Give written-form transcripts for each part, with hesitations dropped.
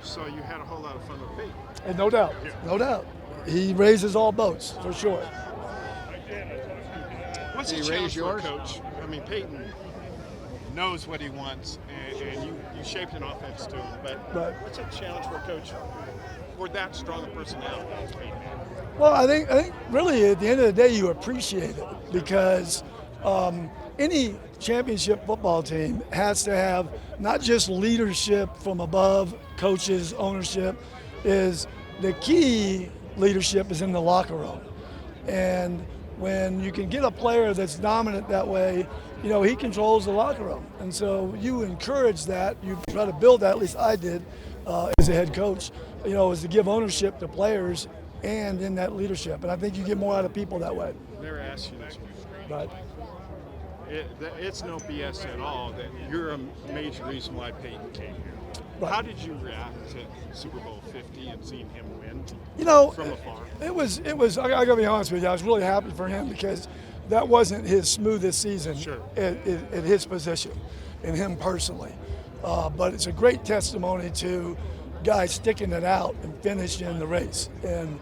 So you had a whole lot of fun with Peyton. And no doubt, no doubt. He raises all boats, for sure. What's the challenge for a coach? I mean, Peyton knows what he wants, and you shaped an offense to him. But what's a challenge for a coach for that strong a personality as Peyton Manning? Well, I think really at the end of the day you appreciate it because any championship football team has to have not just leadership from above, coaches, ownership, is the key leadership is in the locker room. And when you can get a player that's dominant that way, you know, he controls the locker room. And so you encourage that, you try to build that, at least I did as a head coach, you know, is to give ownership to players and in that leadership. And I think you get more out of people that way. Never asked you this before. Right. It's no BS at all that you're a major reason why Peyton came here. Right. How did you react to Super Bowl 50 and seeing him win from afar? It was. I gotta be honest with you, I was really happy for him because that wasn't his smoothest season at his position and him personally. But it's a great testimony to guys sticking it out and finishing the race. And,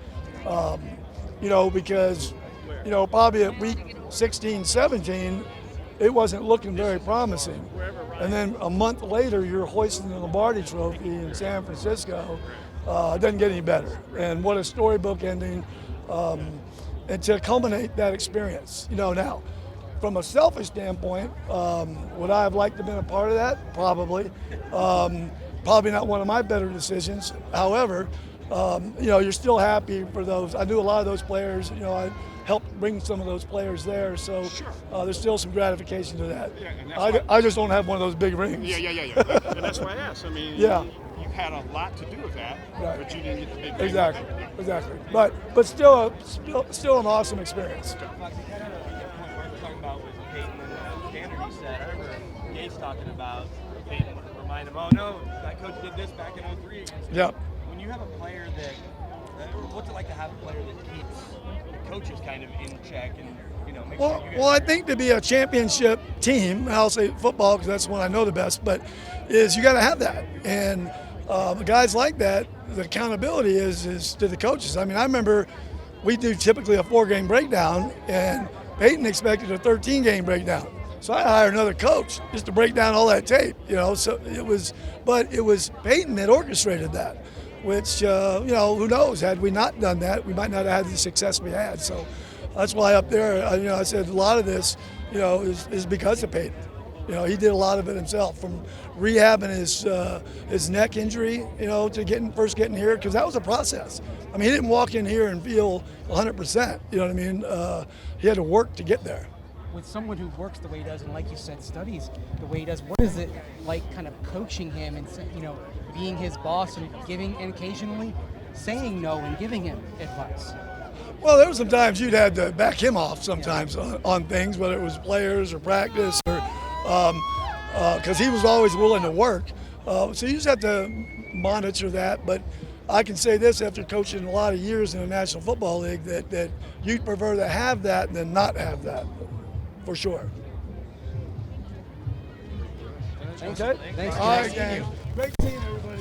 you know, because, you know, probably at week 16, 17, it wasn't looking very promising. And then a month later, you're hoisting the Lombardi Trophy in San Francisco. It doesn't get any better. And what a storybook ending. And to culminate that experience. You know, now, from a selfish standpoint, would I have liked to have been a part of that? Probably. Probably not one of my better decisions. However, you know, you're still happy for those. I knew a lot of those players. You know, I helped bring some of those players there, so there's still some gratification to that. Yeah, I just don't have one of those big rings. Yeah. And that's why I asked. I mean, you had a lot to do with that, but you didn't get the big ring. Exactly. But still an awesome experience. Fox, you kind of the point Mark was talking about was Peyton and the standard he set. I remember Gates talking about Peyton remind him, oh no, that coach did this back in 03 against me. Yep. When you have a player that, what's it like to have a player that keeps the coaches kind of in check and, you know, make sure you guys Well, I think to be a championship team, I'll say football because that's one I know the best, but is you got to have that. And guys like that, the accountability is to the coaches. I mean, I remember we do typically a 4-game breakdown, and Peyton expected a 13-game breakdown. So I hired another coach just to break down all that tape, you know. So it was Peyton that orchestrated that, which, you know, who knows? Had we not done that, we might not have had the success we had. So that's why up there, you know, I said a lot of this, you know, is because of Peyton. You know, he did a lot of it himself, from rehabbing his neck injury, you know, to first getting here, because that was a process. I mean, he didn't walk in here and feel 100%. You know what I mean? He had to work to get there. With someone who works the way he does, and like you said, studies the way he does, what is it like kind of coaching him and, you know, being his boss and giving, and occasionally saying no and giving him advice? Well, there were some times you'd had to back him off sometimes on things, whether it was players or practice, or because he was always willing to work. So you just have to monitor that. But I can say this, after coaching a lot of years in the National Football League, that you'd prefer to have that than not have that, for sure. Thanks. Okay? Thanks. All right, gang. Great seeing you.